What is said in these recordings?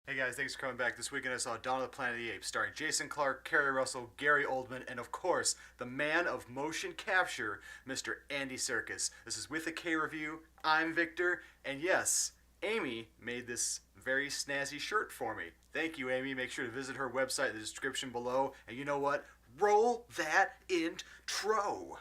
Hey guys, thanks for coming back. This weekend I saw Dawn of the Planet of the Apes, starring Jason Clarke, Keri Russell, Gary Oldman, and of course, the man of motion capture, Mr. Andy Serkis. This is With a K Review. I'm Victor, and yes, Amy made this very snazzy shirt for me. Thank you, Amy. Make sure to visit her website in the description below. And you know what? Roll that intro.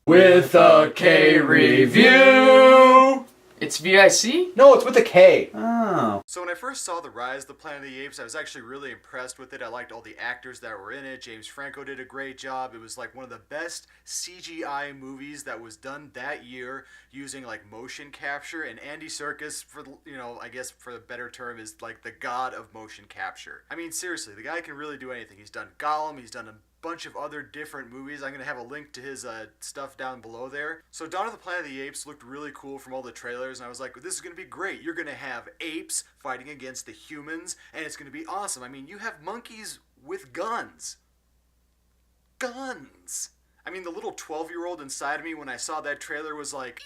With a K review. It's VIC? No, it's with a K. Oh. So when I first saw The Rise of the Planet of the Apes, I was actually really impressed with it. I liked all the actors that were in it. James Franco did a great job. It was like one of the best CGI movies that was done that year using like motion capture. And Andy Serkis, I guess for the better term, is like the god of motion capture. I mean, seriously, the guy can really do anything. He's done Gollum, he's done a bunch of other different movies. I'm going to have a link to his stuff down below there. So Dawn of the Planet of the Apes looked really cool from all the trailers, and I was like, this is going to be great. You're going to have apes fighting against the humans, and it's going to be awesome. I mean, you have monkeys with guns. Guns! I mean, the little 12-year-old inside of me when I saw that trailer was like...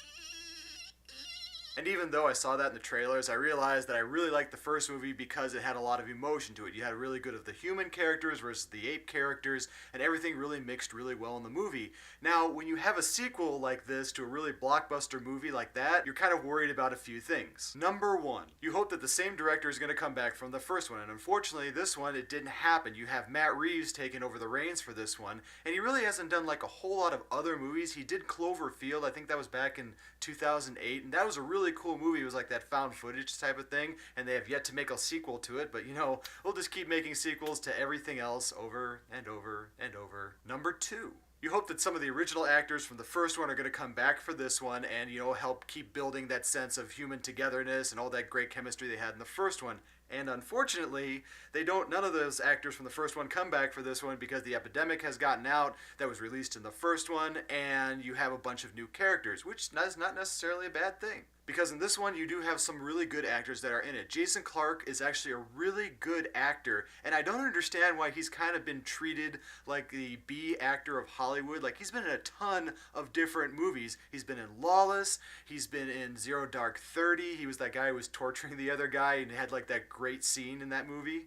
And even though I saw that in the trailers, I realized that I really liked the first movie because it had a lot of emotion to it. You had really good of the human characters versus the ape characters, and everything really mixed really well in the movie. Now, when you have a sequel like this to a really blockbuster movie like that, you're kind of worried about a few things. Number one, you hope that the same director is going to come back from the first one, and unfortunately, this one, it didn't happen. You have Matt Reeves taking over the reins for this one, and he really hasn't done like a whole lot of other movies. He did Cloverfield, I think that was back in 2008, and that was a really cool movie. It was like that found footage type of thing, and they have yet to make a sequel to it, but we'll just keep making sequels to everything else over and over and over. Number two, you hope that some of the original actors from the first one are going to come back for this one and, help keep building that sense of human togetherness and all that great chemistry they had in the first one. And unfortunately, none of those actors from the first one come back for this one because the epidemic has gotten out that was released in the first one, and you have a bunch of new characters, which is not necessarily a bad thing. Because in this one, you do have some really good actors that are in it. Jason Clarke is actually a really good actor, and I don't understand why he's kind of been treated like the B actor of Hollywood. Like, he's been in a ton of different movies. He's been in Lawless, he's been in Zero Dark 30, he was that guy who was torturing the other guy and had like that great scene in that movie.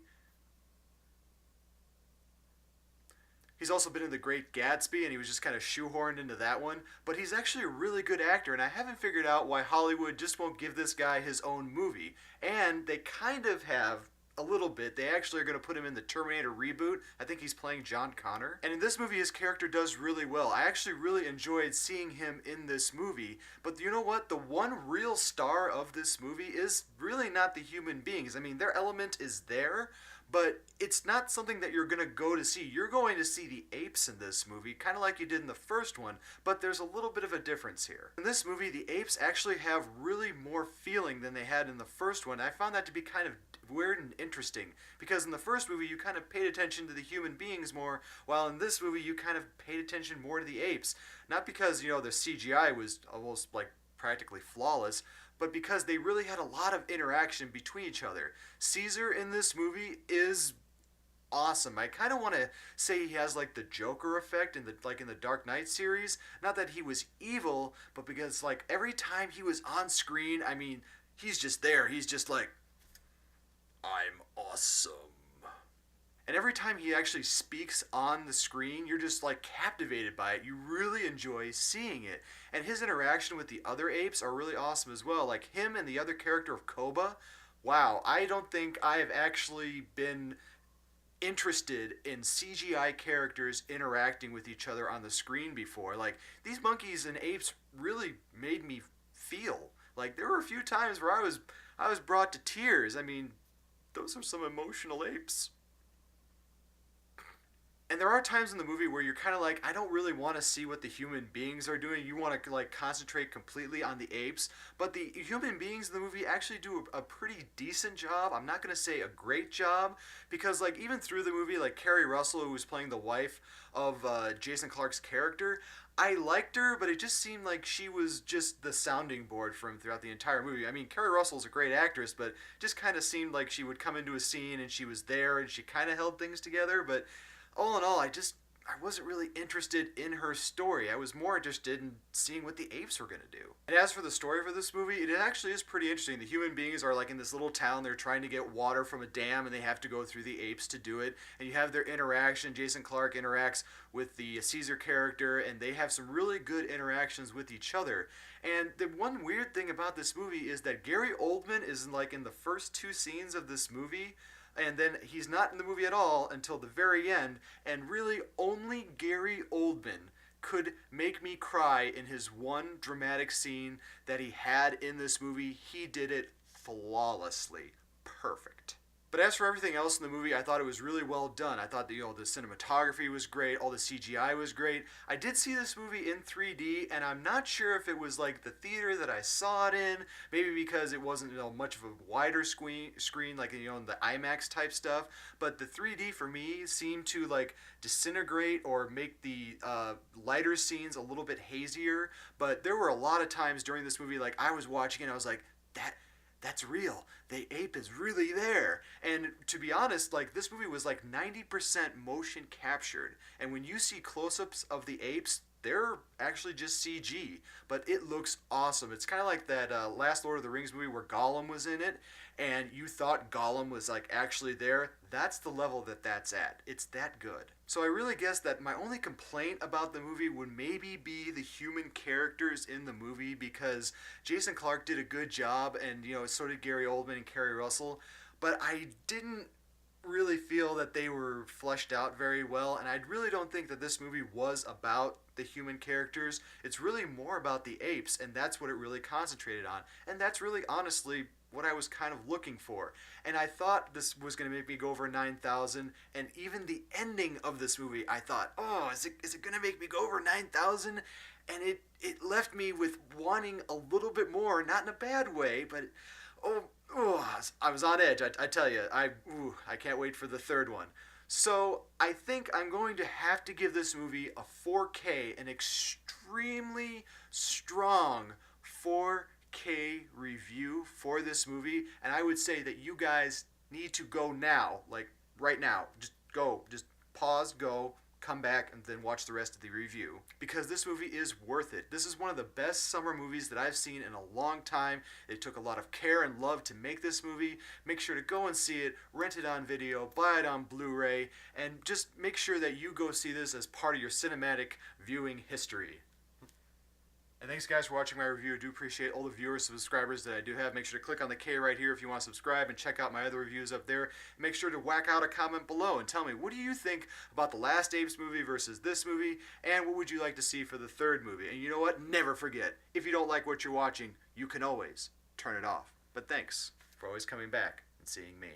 He's also been in The Great Gatsby, and he was just kind of shoehorned into that one. But he's actually a really good actor, and I haven't figured out why Hollywood just won't give this guy his own movie. And they kind of have a little bit. They actually are going to put him in the Terminator reboot. I think he's playing John Connor. And in this movie, his character does really well. I actually really enjoyed seeing him in this movie. But you know what? The one real star of this movie is really not the human beings. I mean, their element is there, but it's not something that you're going to go to see. You're going to see the apes in this movie, kind of like you did in the first one, but there's a little bit of a difference here. In this movie, the apes actually have really more feeling than they had in the first one. I found that to be kind of weird and interesting, because in the first movie, you kind of paid attention to the human beings more, while in this movie, you kind of paid attention more to the apes. Not because, the CGI was almost like practically flawless, but because they really had a lot of interaction between each other. Cesar in this movie is awesome. I kind of want to say he has like the Joker effect in the Dark Knight series. Not that he was evil, but because like every time he was on screen, I mean, he's just there. He's just like, I'm awesome. And every time he actually speaks on the screen, you're just like captivated by it. You really enjoy seeing it. And his interaction with the other apes are really awesome as well. Like him and the other character of Koba. Wow, I don't think I have actually been interested in CGI characters interacting with each other on the screen before. Like, these monkeys and apes really made me feel. Like, there were a few times where I was brought to tears. I mean, those are some emotional apes. And there are times in the movie where you're kind of like, I don't really want to see what the human beings are doing. You want to like concentrate completely on the apes. But the human beings in the movie actually do a pretty decent job. I'm not going to say a great job, because like even through the movie, like Keri Russell, who was playing the wife of Jason Clarke's character, I liked her, but it just seemed like she was just the sounding board for him throughout the entire movie. I mean, Keri Russell's a great actress, but just kind of seemed like she would come into a scene and she was there and she kind of held things together. But all in all, I wasn't really interested in her story. I was more interested in seeing what the apes were going to do. And as for the story for this movie, it actually is pretty interesting. The human beings are like in this little town. They're trying to get water from a dam, and they have to go through the apes to do it. And you have their interaction. Jason Clarke interacts with the Cesar character, and they have some really good interactions with each other. And the one weird thing about this movie is that Gary Oldman is like in the first two scenes of this movie, and then he's not in the movie at all until the very end, and really only Gary Oldman could make me cry in his one dramatic scene that he had in this movie. He did it flawlessly. Perfect. But as for everything else in the movie, I thought it was really well done. I thought the cinematography was great, all the CGI was great. I did see this movie in 3D, and I'm not sure if it was like the theater that I saw it in, maybe because it wasn't much of a wider screen like in the IMAX type stuff. But the 3D for me seemed to like disintegrate or make the lighter scenes a little bit hazier. But there were a lot of times during this movie, like I was watching it, I was like, that's real. The ape is really there. And to be honest, like this movie was like 90% motion captured. And when you see close-ups of the apes, they're actually just CG, but it looks awesome. It's kind of like that last Lord of the Rings movie where Gollum was in it, and you thought Gollum was like actually there. That's the level that that's at. It's that good. So I really guess that my only complaint about the movie would maybe be the human characters in the movie, because Jason Clarke did a good job, and so did Gary Oldman and Keri Russell, but I didn't really feel that they were fleshed out very well, and I really don't think that this movie was about the human characters. It's really more about the apes, and that's what it really concentrated on, and that's really honestly what I was kind of looking for. And I thought this was going to make me go over 9,000, and even the ending of this movie, I thought, oh, is it going to make me go over 9,000? And it left me with wanting a little bit more, not in a bad way, but I was on edge. I tell you, I can't wait for the third one. So I think I'm going to have to give this movie a 4K, an extremely strong 4K review for this movie, and I would say that you guys need to go now, like right now. Just go, just pause, go, come back, and then watch the rest of the review, because this movie is worth it. This is one of the best summer movies that I've seen in a long time. It took a lot of care and love to make this movie. Make sure to go and see it, rent it on video, buy it on Blu-ray, and just make sure that you go see this as part of your cinematic viewing history. And thanks guys for watching my review. I do appreciate all the viewers and subscribers that I do have. Make sure to click on the K right here if you want to subscribe, and check out my other reviews up there. Make sure to whack out a comment below and tell me, what do you think about the last Apes movie versus this movie, and what would you like to see for the third movie? And you know what? Never forget, if you don't like what you're watching, you can always turn it off. But thanks for always coming back and seeing me.